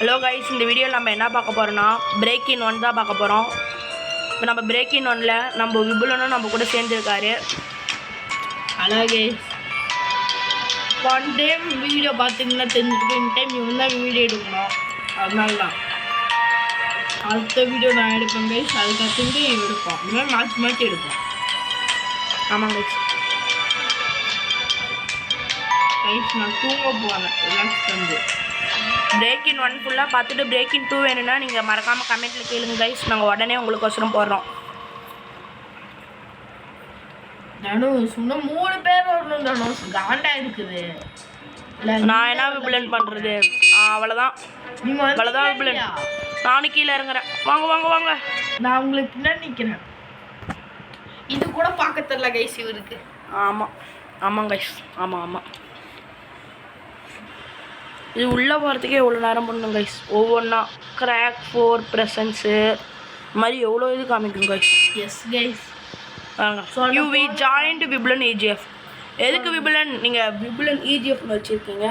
Hello guys, இந்த வீடியோவில் நம்ம என்ன பார்க்க போகிறோன்னா பிரேக் இன் 1 தான் பார்க்க போகிறோம். இப்போ நம்ம பிரேக் இன் 1ல் நம்ம விபுலனும் நம்ம கூட சேர்ந்துருக்காரு. Hello guys, one time video பார்த்தீங்கன்னா தெரிஞ்சுட்டு இந்த டைம் இவன் தான் வீடியோ எடுக்கணும். அதனால தான் அடுத்த வீடியோ நான் எடுப்பேன் கைஸ். அதுக்கு கற்றுக்கிட்டு இவன் எடுப்போம். இந்த மாதிரி மாற்றி மாற்றி எடுப்போம். ஆமாம் கைஸ், நான் தூங்க போகிறேன் ரிலாக்ஸ் வந்து. பிரேக் இன் 1 ஃபுல்லாக பார்த்துட்டு பிரேக் இன் 2 வேணும்னா நீங்கள் மறக்காமல் கமெண்ட்டில் கேளுங்க கைஸ். நாங்கள் உடனே உங்களுக்கோசரம் போடுறோம். தனுஷ் இன்னும் 3 பேர் வரணும். தனுஷ் காண்டா இருக்குது. நான் என்ன விபுலன் பண்ணுறது? அவ்வளோதான் அவ்வளோதான் விபுலன். நானும் கீழே இறங்குறேன். வாங்க வாங்க வாங்க. நான் உங்களுக்கு பின்னாடி நிற்கிறேன். இது கூட பார்க்க தெரியல கைஸ் இவருக்கு. ஆமாம் ஆமாம் கைஸ், ஆமாம் ஆமாம். இது உள்ளே போகிறதுக்கே எவ்வளோ நேரம் பண்ணணும் கைஸ். ஒவ்வொன்றா கிராக் 4 ப்ரெசன்ஸு இது மாதிரி எவ்வளோ இது காமிக்கும் guys. Yes guys, we joined Vipulan EGF. எதுக்கு விபுலன் நீங்கள் விபுலன் EGFன்னு வச்சுருக்கீங்க?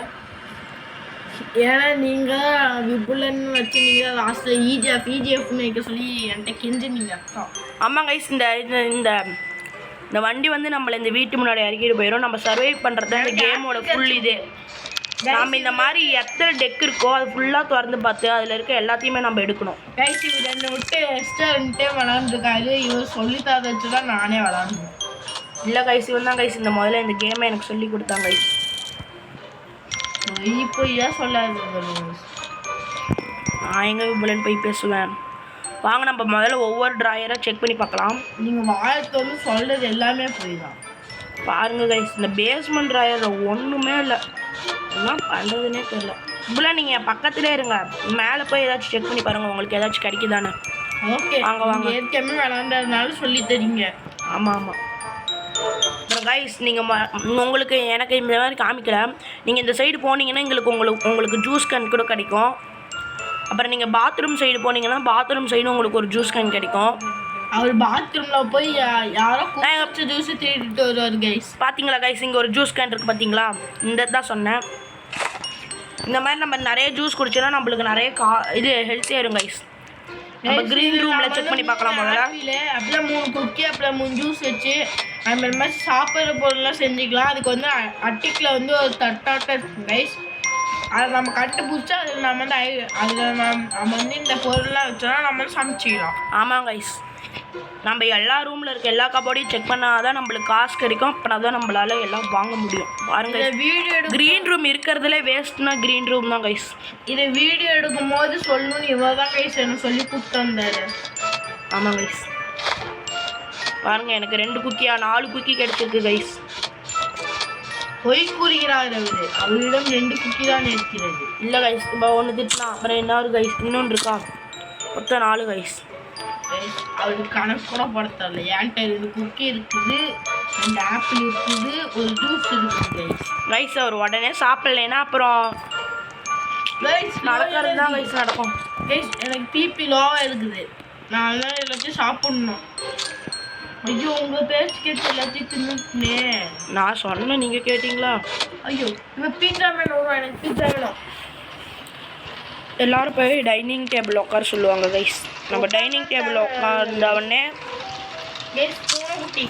ஏன்னா நீங்கள் விபுலன் வச்சு நீங்கள் லாஸ்ட்டில் EGFன்னு வைக்க சொல்லி என்கிட்ட கெஞ்சினீங்க அர்த்தம். ஆமாம் கைஸ், இந்த இந்த இந்த வண்டி வந்து நம்மளை இந்த வீட்டு முன்னாடி இறக்கிட்டு போயிடும். நம்ம சர்வைவ் பண்ணுறது தான் இந்த கேமோட ஃபுல் இது. நாம் இந்த மாதிரி எத்தனை டெக் இருக்கோ அது ஃபுல்லாக திறந்து பார்த்து அதில் இருக்க எல்லாத்தையுமே நம்ம எடுக்கணும். கைஸ், இவர் என்னை விட்டு எக்ஸ்ட்ரா 2 டைம் விளாண்டுருக்காரு. இவர் சொல்லி தர வச்சு தான் நானே விளாண்டுவேன். இல்லை கைஸ், இவன் தான் கைஸ் இந்த முதல்ல இந்த கேமை எனக்கு சொல்லி கொடுத்தாங்க கைஸ். இப்போ ஏன் சொல்லாது? நான் எங்கே விபுலன் போய் பேசுவேன். வாங்க நம்ம முதல்ல ஒவ்வொரு ட்ராயராக செக் பண்ணி பார்க்கலாம். நீங்கள் வாயத்தை வந்து சொல்கிறது எல்லாமே போய் தான் பாருங்கள் கைஸ், இந்த பேஸ்மெண்ட் ட்ராயரில் ஒன்றுமே இல்லை. என்ன பண்ணுறதுனே தெரியல. விபுலன் நீங்கள் பக்கத்துலேயே இருங்க, மேலே போய் ஏதாச்சும் செக் பண்ணி பாருங்கள், உங்களுக்கு ஏதாச்சும் கிடைக்குதானே. ஓகே வாங்க வாங்க. ஏற்கனவே விளாண்டதுனால சொல்லி தரீங்க. ஆமாம் ஆமாம். அப்புறம் கைஸ், நீங்கள் உங்களுக்கு எனக்கு இந்த மாதிரி காமிக்கல. நீங்கள் இந்த சைடு போனீங்கன்னா உங்களுக்கு ஜூஸ் கேன் கூட கிடைக்கும். அப்புறம் நீங்கள் பாத்ரூம் சைடு போனீங்கன்னா பாத்ரூம் சைடு உங்களுக்கு ஒரு ஜூஸ் கேன் கிடைக்கும். அவர் பாத்ரூமில் போய் யாரோ ஜூஸ் தேடிட்டு வருவார் கைஸ். பார்த்தீங்களா கைஸ், இங்கே ஒரு ஜூஸ் கேன் இருக்குது பார்த்தீங்களா? இந்த தான் சொன்னேன். இந்த மாதிரி நம்ம நிறைய ஜூஸ் குடிச்சோன்னா நம்மளுக்கு நிறைய இது ஹெல்த்தியாக இருக்கும் கைஸ். நம்ம க்ரீன் ரூமில் செக் பண்ணி பார்க்கலாம் முதல்ல. அப்படியே 3 குக்கி அப்படியே 3 ஜூஸ் வச்சு நம்ம இந்த மாதிரி சாப்பிட்ற பொருள்லாம் செஞ்சுக்கலாம். அதுக்கு வந்து அட்டிக்கில் வந்து ஒரு தட்டாட்டம் இருக்கும் கைஸ். அதை நம்ம கண்டுபிடிச்சா அதில் நம்ம வந்து நம்ம வந்து இந்த பொருள்லாம் வச்சோன்னா நம்ம சமைச்சிக்கலாம். ஆமாம் கைஸ், நம்ம எல்லா ரூமில் இருக்க எல்லா கபோர்டையும் செக் பண்ணால் தான் நம்மளுக்கு காசு கிடைக்கும். அப்படின்னா தான் நம்மளால் எல்லாம் வாங்க முடியும். பாருங்கள், வீடியோ க்ரீன் ரூம் இருக்கிறதுல வேஸ்ட்னா க்ரீன் ரூம் தான் கைஸ். இதை வீடியோ எடுக்கும் போது சொல்லணும்னு இவர் தான் கைஸ் எனக்கு சொல்லி கொடுத்து வந்தார். ஆமாம் கைஸ், பாருங்கள் எனக்கு 2 குக்கியா 4 குக்கி கிடைச்சிருக்கு கைஸ். பொய் கூறுகிறார் அவர். அவரிடம் 2 குக்கி தான் இருக்கிறது. இல்லை கைஸ், இப்போ 1 திட்டலாம். அப்புறம் இன்னொரு கைஸ் இன்னொன்று இருக்கா, மொத்தம் 4 கைஸ். அவருக்கு கணக்கு கூட போட தெரியல. என்கிட்ட 2 குக்கி இருக்குது, 2 ஆப்பிள் இருக்குது, ஒரு ஜூஸ் இருக்குது கைஸ். அவர் உடனே சாப்பிட்லேன்னா அப்புறம் நடக்கிறது தான் கைஸ் நடக்கும். கைஸ், எனக்கு பிபி லோவாக இருக்குது. நான் அதெல்லாம் எல்லாத்தையும் சாப்பிட்ணும். ஐயோ, உங்கள் பேச்சு கேட்டு எல்லாத்தையும் தின்னுட்டுனே. நான் சொன்னேன், நீங்கள் கேட்டிங்களா? ஐயோ, இப்போ பீட்சா வேணும், எனக்கு பீட்சா வேணும். எல்லோரும் போய் டைனிங் டேபிள் உட்கார சொல்லுவாங்க கைஸ். நம்ம டைனிங் டேபிள் உட்கார்ந்தவொடனே பூனைக்குட்டி.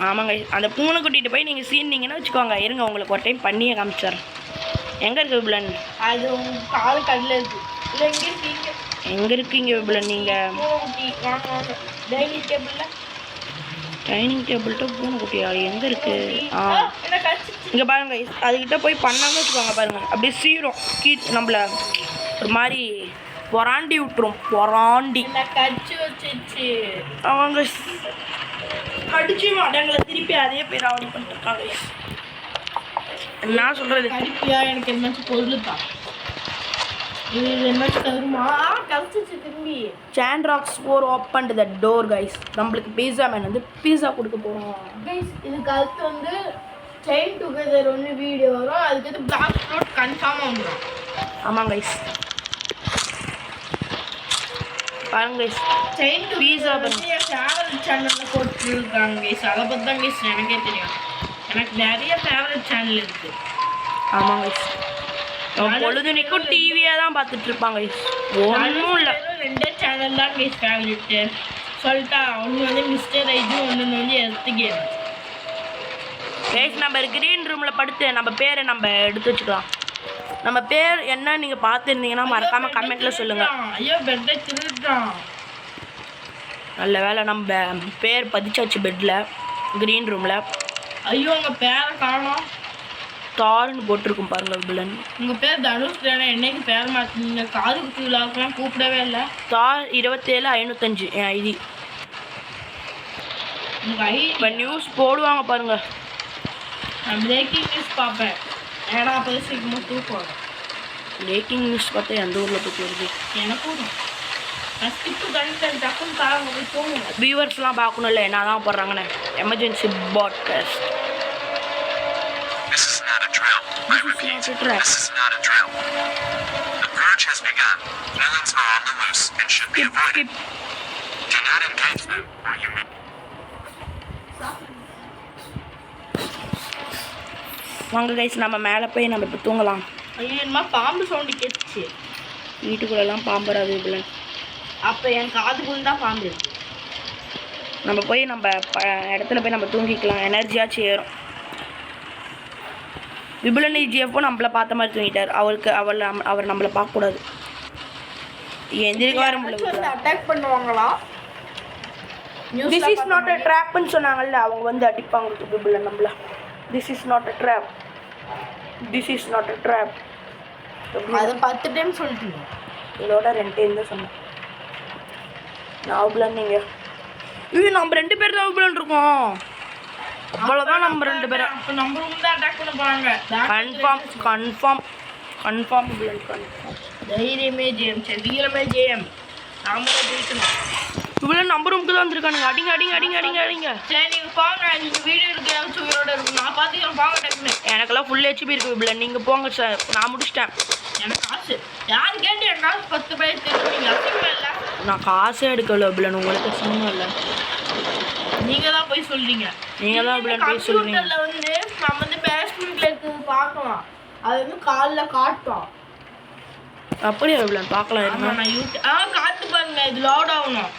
ஆமாங்க, அந்த பூனைக்குட்டிகிட்ட போய் நீங்கள் சீனிங்கன்னா வச்சுக்கோங்க. இருங்க, உங்களுக்கு ஒரு டைம் பண்ணியே காமிச்சார். எங்கே இருக்குது விபுலன்? அது உங்கள் காலு கல்லில் இருக்குது. இல்லை, எங்கே இருக்கீங்க? எங்கே இருக்கீங்க விபுலன் நீங்கள்? பூனைக்குட்டி வாங்க வாங்க. டைனிங் டேபிளில் டைனிங் டேபிள்கிட்ட பூனைக்குட்டியா எங்கே இருக்குது? இங்கே பாருங்க, அதுக்கிட்ட போய் பண்ணாங்கன்னு வச்சுக்கோங்க. பாருங்கள், அப்படியே சீரும் நம்மளை ஒரு மாதிரி பொறாண்டி விட்டுரும். பொறாண்டி கடிச்சு வச்சிருச்சு. அவங்க கடிச்சு அடங்களை திருப்பி அதே பேர் ஆவணி பண்ணிட்டுருக்காங்க. என்ன சொல்கிறது? கடிப்பியா? எனக்கு என்னாச்சும் பொருள் தான். இது என்னாச்சும் தருமா? கடிச்சிச்சு திரும்பி. சாண்ட்ராக்ஸ் 4 ஓப்பன் த டோர் கைஸ். நம்மளுக்கு பீஸா மேன் வந்து பீஸா கொடுக்க போகிறோம் கைஸ். இதுக்கு அடுத்து வந்து செயின் டுகெதர் ஒன்று வீடியோ வரும். அதுக்கு பிளாக் ஸ்பாட் கன்ஃபார்மாக வந்துடும். ஆமாம் கைஸ், பாருங்க கைஸ், செயின் பீஸா வந்து என் ஃபேவரட் சேனலில் போட்டுருக்காங்க கைஸ். அதை பற்றி தான் கைஸ் எனக்கே தெரியும். எனக்கு நிறைய ஃபேவரட் சேனல் இருக்குது. ஆமாம் கைஸ், பொழுதுனைக்கும் டிவியே தான் பார்த்துட்டு இருப்பாங்க guys. ஒன்றும் இல்லை. ரெண்டே சேனல் தான் கைஸ் ஃபேவரட்டு சொல்லிட்டா. ஒன்று வந்து மிஸ்டர் ஐஜு, ஒன்று வந்து எர்த் கேம். கைஸ் நம்ம கிரீன் ரூமில் படுத்து நம்ம பேரை நம்ம எடுத்து வச்சுக்கலாம். நம்ம பேர் என்ன நீங்கள் பார்த்துருந்தீங்கன்னா மறக்காமல் கமெண்ட்டில் சொல்லுங்கள். ஐயோ பெட்டை திருட்டான். நல்ல வேலை நம்ம பேர் பதிச்சாச்சு பெட்டில் க்ரீன் ரூமில். ஐயோ உங்கள் பேரை காணோம். தாருன்னு போட்டிருக்கும் பாருங்கள் விபிலன். உங்கள் பேர் தனுஷ் தானே, என்னைக்கு பேர் மாற்றினீங்க? காது குத்து விழாக்கெல்லாம் கூப்பிடவே இல்லை. தார் 27505 என் ஐடி. உங்கள் ஐடி இப்போ நியூஸ் போடுவாங்க பாருங்கள். நான் பிரேக்கிங் நியூஸ் பார்ப்பேன். ஏன்னா அப்போ சீக்கிரமாக தூக்கம். பிரேக்கிங் நியூஸ் பார்த்தா எந்த ஊரில் போய் வருது? எனக்கும் நான் ஸ்கிப்பு கண்டிப்பாக டக்குன்னு தாங்க போய் தூங்குங்க. வியூவர்ஸ்லாம் பார்க்கணும் இல்லை என்ன தான் போடுறாங்கன்னு. Emergency podcast. This is not a drill. I repeat, this is not a drill. The purge has begun. Villains are on the loose and should be avoided. Do not engage them, or you may. வாங்க guys நம்ம மேலே போய் நம்ம இப்போ தூங்கலாம். ஐயோ என்னமா பாம்பு சவுண்டு கேட்டுச்சு. வீட்டுக்குள்ளெல்லாம் பாம்பு வராது விபிலன். அப்போ என் காதுக்குள்ள தான் பாம்பு இருக்கு. நம்ம போய் நம்ம இடத்துல போய் நம்ம தூங்கிக்கலாம். எனர்ஜியாச்சும் ஏறும். விபிலன் ஜிஎஃப்போ நம்மளை பார்த்த மாதிரி தூங்கிட்டார். அவர் நம்மளை பார்க்கக்கூடாது. எந்திரிக்க வர முடியல. அட்டாக் பண்ணுவாங்களா? திஸ் இஸ் நாட் அ ட்ராப்னு சொன்னாங்கல்ல, அவங்க வந்து அடிப்பாங்க விபிலன் நம்மள. This is not a drop, this is not a drop. அதை 10 டைம் சொல்லிட்டீங்க. இதோட 2 டைம் தான் சொன்னேன். நான் விபிலன் நீங்கள் நம்ம 2 பேர் தான் விபிலன் இருக்கோம். அவ்வளோதான் நம்ம 2 பேரும். அப்போ நம்ம ரூம் தான் அட்டாக் பண்ண போகிறாங்க. Confirm விபிலன் confirm. தைரியமே ஜெயம், சரி வீரமே ஜெயம். நாமளே ஜெயிக்கணும். விபிலன் நம்ம ரூமுக்கு தான் வந்திருக்கானுங்க. அடிங்க அடிங்க அடிங்க அடிங்க அடிங்க. சரி நீங்கள் போங்க. நீங்கள் வீடு இருக்கையாவது சுவரோட இருக்கும். நான் பார்த்துக்கிறேன். போங்க டக்குன்னு. எனக்கெல்லாம் ஃபுல் ஹெச்பி இருக்குது விபிலன். நீங்கள் போங்க சார், நான் முடிச்சிட்டேன். எனக்கு காசு யார் கேட்டு என் காசு 10 பேர் தெரியும். அசிங்கமா இல்லை? நான் காசே எடுக்கல விபிலன். உங்களுக்கு சும்மா இல்லை. நீங்கள் தான் போய் சொல்கிறீங்க. நீங்கள் தான் விபிலன் போய் சொல்கிறீங்க. கம்ப்யூட்டரில் வந்து நம்ம வந்து பேஸ்மெண்ட்டில் இருக்கிறது பார்க்கலாம். அது வந்து காலில் காட்டும். அப்படியே விபிலன் பார்க்கலாம். இருங்க. ஆமாம் நான் காட்டு பாருங்க. இது லோட் ஆகணும்.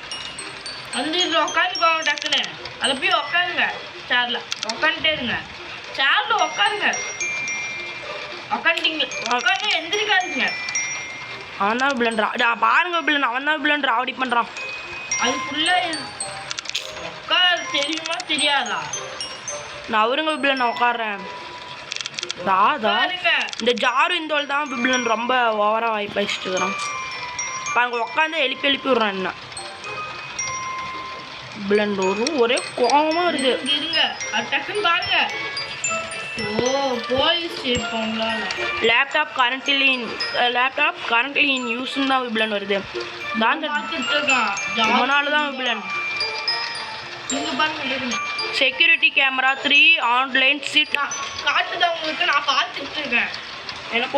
வந்து இதில் உட்காந்துக்கோங்க டக்குன்னு. அதில் போய் உட்காருங்க. சேரில் உட்காந்துட்டே இருங்க. சேரில் உட்காருங்க. உட்காந்துட்டீங்க. உட்காந்து எந்திரிக்காதுங்க. அவன் தான் விபிலன் பாருங்க விபிலன். அவன் தான் விபிலன் ராவடி பண்ணுறான். அது ஃபுல்லாக உட்கார தெரியுமா தெரியாதா? நான் அவருங்க விபிலன் நான் உட்காடுறேன். பாருங்க. இந்த ஜாரு இந்தோல் தான் விபிலன் ரொம்ப ஓவராக வாய்ப்பு வச்சுட்டு இருக்கிறான். பாருங்க உட்காந்து எழுப்பி விட்றான். என்ன விபிலன் ஒரே கோபமாக இருக்குது. இருங்க அது டக்குன்னு பாருங்க. ஓ போலீஸ் இப்போ உங்களால் லேப்டாப் கரண்ட்லி இன் யூஸ்ன்னு தான் விபிலன் வருது. தான் பார்த்துட்டு இருக்கான். அதனால தான் விபிலன். இங்கே பாருங்க. இருங்க செக்யூரிட்டி கேமரா 3 ஆன்லைன் சிட் காட்டுதான் உங்களுக்கு. நான் பார்த்துட்டு இருக்கேன். எனக்கு